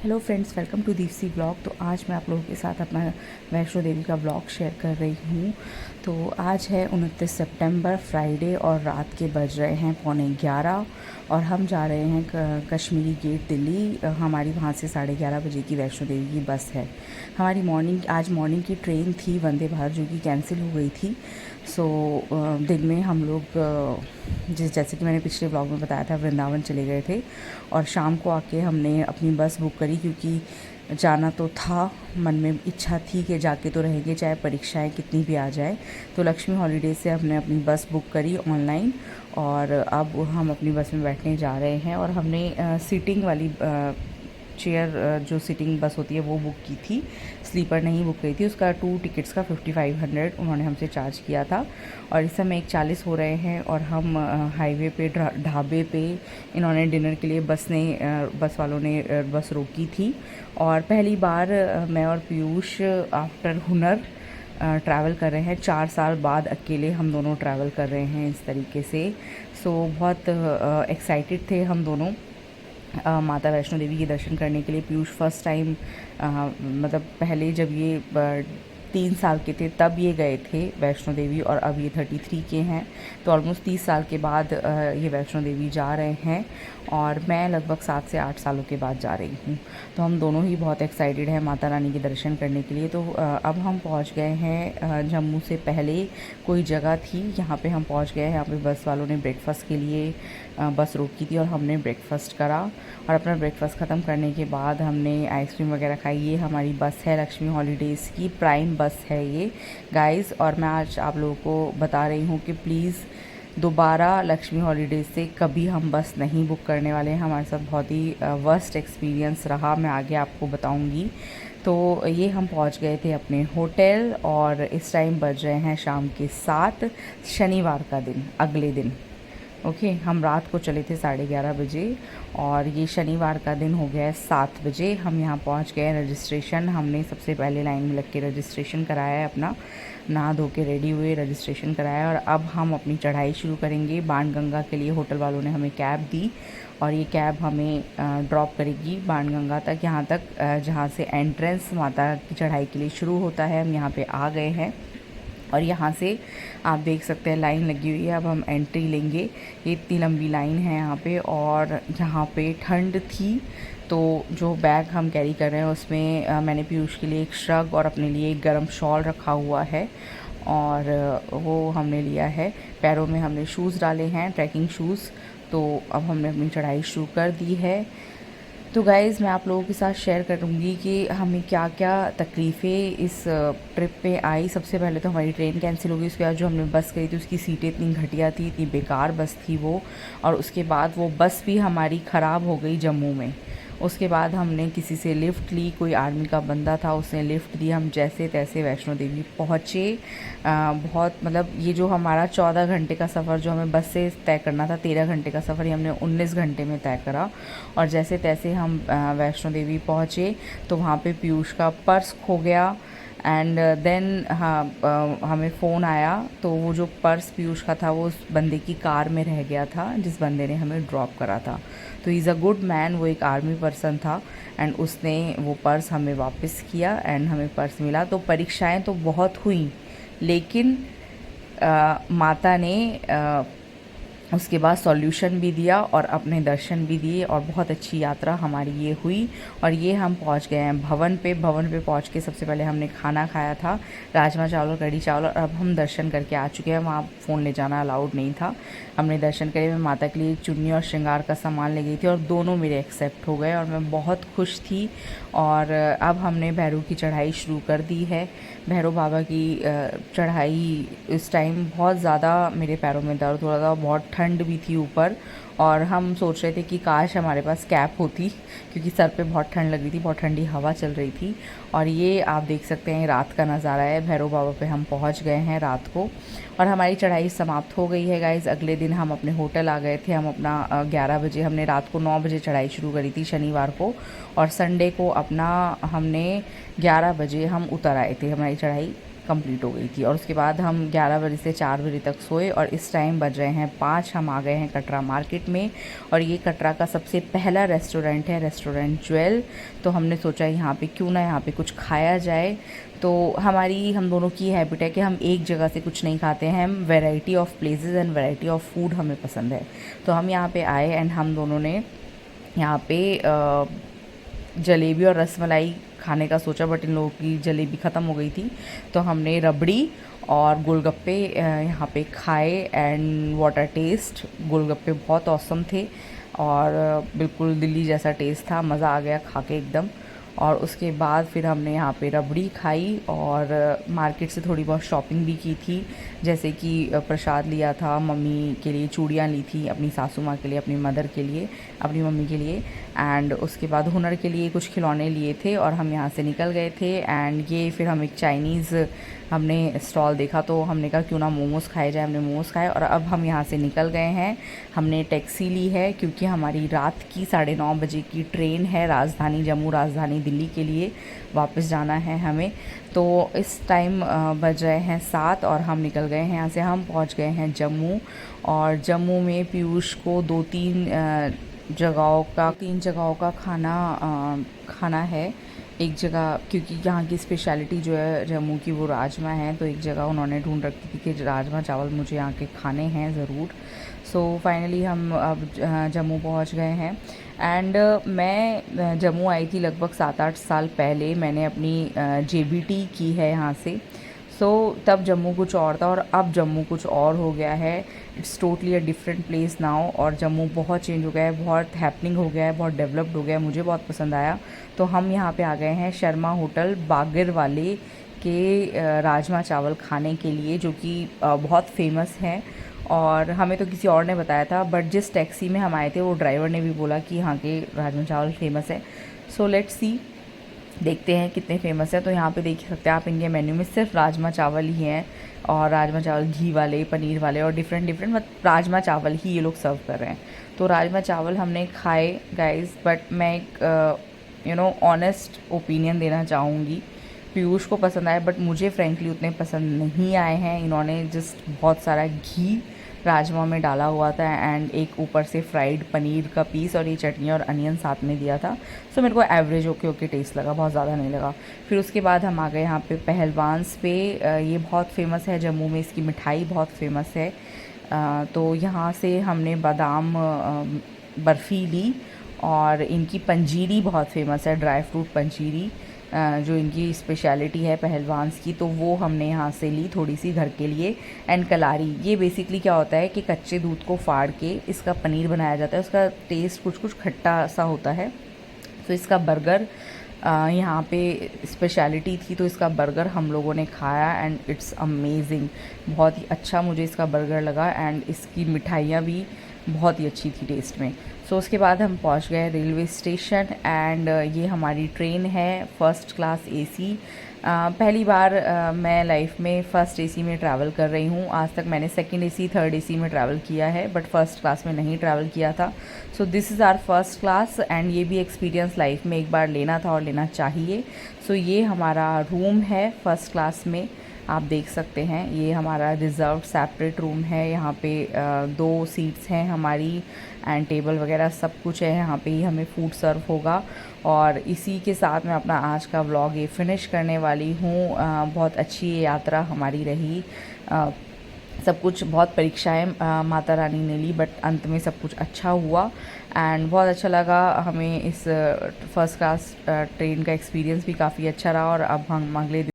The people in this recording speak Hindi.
Hello friends, welcome to Deepsi blog. तो आज मैं आप लोगों के साथ अपना वैष्णो देवी का ब्लॉग शेयर कर रही हूँ। तो आज है 29 सितंबर, फ्राइडे, और रात के बज रहे हैं 11:15 और हम जा रहे हैं कश्मीरी गेट दिल्ली। हमारी वहाँ से 11:30 बजे की वैष्णो देवी की बस है। हमारी आज मॉर्निंग की ट्रेन थी वंदे भारत, जो कि कैंसिल हो गई थी। दिन में हम लोग जैसे कि मैंने पिछले ब्लॉग में बताया था, वृंदावन चले गए थे और शाम को आके हमने अपनी बस बुक करी, क्योंकि जाना तो था, मन में इच्छा थी कि जाके तो रहेंगे चाहे परीक्षाएं कितनी भी आ जाए। तो लक्ष्मी हॉलीडेज से हमने अपनी बस बुक करी ऑनलाइन और अब हम अपनी बस में बैठने जा रहे हैं। और हमने सीटिंग वाली चेयर, जो सीटिंग बस होती है वो बुक की थी, स्लीपर नहीं बुक की थी। उसका 2 टिकट्स का 5500 उन्होंने हमसे चार्ज किया था। और इस समय 1:40 हो रहे हैं और हम हाईवे पे ढाबे पे इन्होंने डिनर के लिए बस वालों ने बस रोकी थी। और पहली बार मैं और पीयूष आफ्टर हुनर ट्रैवल कर रहे हैं। 4 साल बाद अकेले हम दोनों ट्रैवल कर रहे हैं इस तरीके से। बहुत एक्साइटेड थे हम दोनों माता वैष्णो देवी के दर्शन करने के लिए। पीयूष फर्स्ट टाइम, मतलब पहले जब ये 3 साल के थे तब ये गए थे वैष्णो देवी, और अब ये 33 के हैं, तो ऑलमोस्ट 30 साल के बाद ये वैष्णो देवी जा रहे हैं। और मैं लगभग 7 से 8 सालों के बाद जा रही हूँ। तो हम दोनों ही बहुत एक्साइटेड हैं माता रानी के दर्शन करने के लिए। तो अब हम पहुँच गए हैं जम्मू से पहले कोई जगह थी, यहाँ पे हम पहुँच गए हैं। यहाँ पे बस वालों ने ब्रेकफास्ट के लिए बस रोकी थी और हमने ब्रेकफास्ट करा। और अपना ब्रेकफास्ट ख़त्म करने के बाद हमने आइसक्रीम वगैरह खाई। ये हमारी बस है, लक्ष्मी हॉलीडेज़ की प्राइम बस है ये गाइस। और मैं आज आप लोगों को बता रही हूँ कि प्लीज़ दोबारा लक्ष्मी हॉलीडेज़ से कभी हम बस नहीं बुक करने वाले हैं। हमारे साथ बहुत ही वर्स्ट एक्सपीरियंस रहा, मैं आगे आपको बताऊँगी। तो ये हम पहुंच गए थे अपने होटल और इस टाइम बज रहे हैं शाम के 7, शनिवार का दिन, अगले दिन। ओके, हम रात को चले थे 11:30 बजे और ये शनिवार का दिन हो गया है 7 बजे। हम यहाँ पहुँच गए। रजिस्ट्रेशन हमने सबसे पहले लाइन में लग के रजिस्ट्रेशन कराया है अपना, नहा धो के रेडी हुए, रजिस्ट्रेशन कराया। और अब हम अपनी चढ़ाई शुरू करेंगे। बाणगंगा के लिए होटल वालों ने हमें कैब दी और ये कैब हमें ड्रॉप करेगी बाणगंगा तक, यहाँ तक जहाँ से एंट्रेंस माता की चढ़ाई के लिए शुरू होता है। हम यहाँ पे आ गए हैं और यहाँ से आप देख सकते हैं लाइन लगी हुई है। अब हम एंट्री लेंगे। ये इतनी लंबी लाइन है यहाँ पे, और जहाँ पे ठंड थी तो जो बैग हम कैरी कर रहे हैं उसमें मैंने पीयूष के लिए एक श्रग और अपने लिए एक गर्म शॉल रखा हुआ है और वो हमने लिया है। पैरों में हमने शूज़ डाले हैं, ट्रैकिंग शूज़। तो अब हमने अपनी चढ़ाई शुरू कर दी है। तो गाइज़, मैं आप लोगों के साथ शेयर करूँगी कि हमें क्या क्या तकलीफ़ें इस ट्रिप पे आई। सबसे पहले तो हमारी ट्रेन कैंसिल हो गई। उसके बाद जो हमने बस करी थी उसकी सीटें इतनी घटिया थी, इतनी बेकार बस थी वो। और उसके बाद वो बस भी हमारी ख़राब हो गई जम्मू में। उसके बाद हमने किसी से लिफ़्ट ली, कोई आर्मी का बंदा था, उसने लिफ़्ट दी। हम जैसे तैसे वैष्णो देवी पहुँचे। बहुत मतलब ये जो हमारा 14 घंटे का सफ़र जो हमें बस से तय करना था, 13 घंटे का सफ़र, हमने 19 घंटे में तय करा। और जैसे तैसे हम वैष्णो देवी पहुँचे तो वहाँ पे पीयूष का पर्स खो गया। एंड देन हाँ, हमें फ़ोन आया तो वो जो पर्स पीयूष का था वो उस बंदे की कार में रह गया था जिस बंदे ने हमें ड्रॉप करा था। तो इज़ अ गुड मैन, वो एक आर्मी पर्सन था एंड उसने वो पर्स हमें वापस किया एंड हमें पर्स मिला। तो परीक्षाएं तो बहुत हुई, लेकिन माता ने उसके बाद सॉल्यूशन भी दिया और अपने दर्शन भी दिए और बहुत अच्छी यात्रा हमारी ये हुई। और ये हम पहुंच गए हैं भवन पे। भवन पे पहुंच के सबसे पहले हमने खाना खाया था, राजमा चावल, कढ़ी चावल। और अब हम दर्शन करके आ चुके हैं। वहाँ फ़ोन ले जाना अलाउड नहीं था। हमने दर्शन करे। मैं माता के लिए चुन्नी और श्रृंगार का सामान ले गई थी और दोनों मेरे एक्सेप्ट हो गए और मैं बहुत खुश थी। और अब हमने भैरव की चढ़ाई शुरू कर दी है। भैरव बाबा की चढ़ाई इस टाइम बहुत ज़्यादा मेरे पैरों में दर्द हो रहा था, बहुत ठंड भी थी ऊपर। और हम सोच रहे थे कि काश हमारे पास कैप होती, क्योंकि सर पे बहुत ठंड लग रही थी, बहुत ठंडी हवा चल रही थी। और ये आप देख सकते हैं रात का नज़ारा है। भैरव बाबा पे हम पहुंच गए हैं रात को और हमारी चढ़ाई समाप्त हो गई है गाइज़। अगले दिन हम अपने होटल आ गए थे। हम अपना 11 बजे, हमने रात को 9 बजे चढ़ाई शुरू करी थी शनिवार को, और संडे को अपना हमने 11 बजे हम उतर आए थे। हमारी चढ़ाई कंप्लीट हो गई थी। और उसके बाद हम 11 बजे से 4 बजे तक सोए और इस टाइम बज रहे हैं 5। हम आ गए हैं कटरा मार्केट में और ये कटरा का सबसे पहला रेस्टोरेंट है, रेस्टोरेंट ज्वेल। तो हमने सोचा यहाँ पे क्यों ना यहाँ पे कुछ खाया जाए। तो हम दोनों की हैबिट है कि हम एक जगह से कुछ नहीं खाते हैं, हम variety of places and variety of food हमें पसंद है। तो हम यहाँ पे आए एंड हम दोनों ने यहाँ पे जलेबी और रसमलाई खाने का सोचा, बट इन लोगों की जलेबी ख़त्म हो गई थी। तो हमने रबड़ी और गोलगप्पे यहाँ पे खाए एंड वाटर टेस्ट। गोलगप्पे बहुत औसम थे और बिल्कुल दिल्ली जैसा टेस्ट था, मज़ा आ गया खा के एकदम। और उसके बाद फिर हमने यहाँ पे रबड़ी खाई और मार्केट से थोड़ी बहुत शॉपिंग भी की थी, जैसे कि प्रसाद लिया था, मम्मी के लिए चूड़ियाँ ली थी, अपनी सासू माँ के लिए, अपनी मदर के लिए, अपनी मम्मी के लिए। एंड उसके बाद हुनर के लिए कुछ खिलौने लिए थे और हम यहाँ से निकल गए थे। एंड ये फिर हम एक चाइनीज़ हमने स्टॉल देखा तो हमने कहा क्यों ना मोमोज़ खाए जाए। हमने मोमोज़ खाए और अब हम यहाँ से निकल गए हैं। हमने टैक्सी ली है क्योंकि हमारी रात की 9:30 बजे की ट्रेन है राजधानी जम्मू राजधानी दिल्ली के लिए वापस जाना है हमें। तो इस टाइम बज रहे हैं 7 और हम निकल गए हैं यहाँ से। हम पहुँच गए हैं जम्मू और जम्मू में पीयूष को 3 जगहों का खाना है। एक जगह क्योंकि यहाँ की स्पेशलिटी जो है जम्मू की वो राजमा है, तो एक जगह उन्होंने ढूंढ रखी थी कि राजमा चावल मुझे यहाँ के खाने हैं ज़रूर। सो फाइनली हम अब जम्मू पहुँच गए हैं। एंड मैं जम्मू आई थी लगभग 7-8 साल पहले। मैंने अपनी JBT की है यहाँ से। तब जम्मू कुछ और था और अब जम्मू कुछ और हो गया है। It's totally a different place now और जम्मू बहुत चेंज हो गया है, बहुत हैपनिंग हो गया है, बहुत डेवलप्ड हो गया है। मुझे बहुत पसंद आया। तो हम यहाँ पे आ गए हैं शर्मा होटल बागिर वाले के राजमा चावल खाने के लिए, जो कि बहुत फेमस है। और हमें तो किसी और ने बताया था, बट जिस टैक्सी में हम आए थे वो ड्राइवर ने भी बोला कि यहाँ के राजमा चावल फेमस है। सो लेट्स सी, देखते हैं कितने फेमस है। तो यहाँ पे देख सकते हैं आप, इनके मेन्यू में सिर्फ राजमा चावल ही हैं और राजमा चावल घी वाले, पनीर वाले और डिफरेंट मतलब राजमा चावल ही ये लोग सर्व कर रहे हैं। तो राजमा चावल हमने खाए गाइस, बट मैं एक ऑनेस्ट ओपिनियन देना चाहूँगी। पीयूष को पसंद आए बट मुझे फ्रेंकली उतने पसंद नहीं आए हैं। इन्होंने जस्ट बहुत सारा घी राजमा में डाला हुआ था एंड एक ऊपर से फ्राइड पनीर का पीस और ये चटनी और अनियन साथ में दिया था। सो मेरे को एवरेज ओके टेस्ट लगा, बहुत ज़्यादा नहीं लगा। फिर उसके बाद हम आ गए यहाँ पे पहलवान्स पे। ये बहुत फेमस है जम्मू में, इसकी मिठाई बहुत फेमस है। तो यहाँ से हमने बादाम बर्फ़ी ली और इनकी पंजीरी बहुत फेमस है, ड्राई फ्रूट पंजीरी जो इनकी स्पेशलिटी है पहलवान्स की, तो वो हमने यहाँ से ली थोड़ी सी घर के लिए। एंड कलारी, ये बेसिकली क्या होता है कि कच्चे दूध को फाड़ के इसका पनीर बनाया जाता है। उसका टेस्ट कुछ खट्टा सा होता है। तो इसका बर्गर यहाँ पे स्पेशलिटी थी, तो इसका बर्गर हम लोगों ने खाया एंड इट्स अमेजिंग। बहुत ही अच्छा मुझे इसका बर्गर लगा एंड इसकी मिठाइयाँ भी बहुत ही अच्छी थी टेस्ट में। उसके बाद हम पहुँच गए रेलवे स्टेशन एंड ये हमारी ट्रेन है फर्स्ट क्लास AC। पहली बार मैं लाइफ में फ़र्स्ट AC में ट्रैवल कर रही हूँ। आज तक मैंने सेकंड AC, थर्ड AC में ट्रैवल किया है, बट फर्स्ट क्लास में नहीं ट्रैवल किया था। So this is our first class and ये भी एक्सपीरियंस लाइफ में एक बार लेना था और लेना चाहिए। ये हमारा रूम है फर्स्ट क्लास में, आप देख सकते हैं। ये हमारा रिज़र्व सेपरेट रूम है। यहाँ पे 2 सीट्स हैं हमारी एंड टेबल वगैरह सब कुछ है। यहाँ पे ही हमें फूड सर्व होगा और इसी के साथ मैं अपना आज का व्लॉग ये फिनिश करने वाली हूँ। बहुत अच्छी ये यात्रा हमारी रही। सब कुछ बहुत परीक्षाएं माता रानी ने ली, बट अंत में सब कुछ अच्छा हुआ एंड बहुत अच्छा लगा हमें। इस फर्स्ट क्लास ट्रेन का एक्सपीरियंस भी काफ़ी अच्छा रहा और अब हम अगले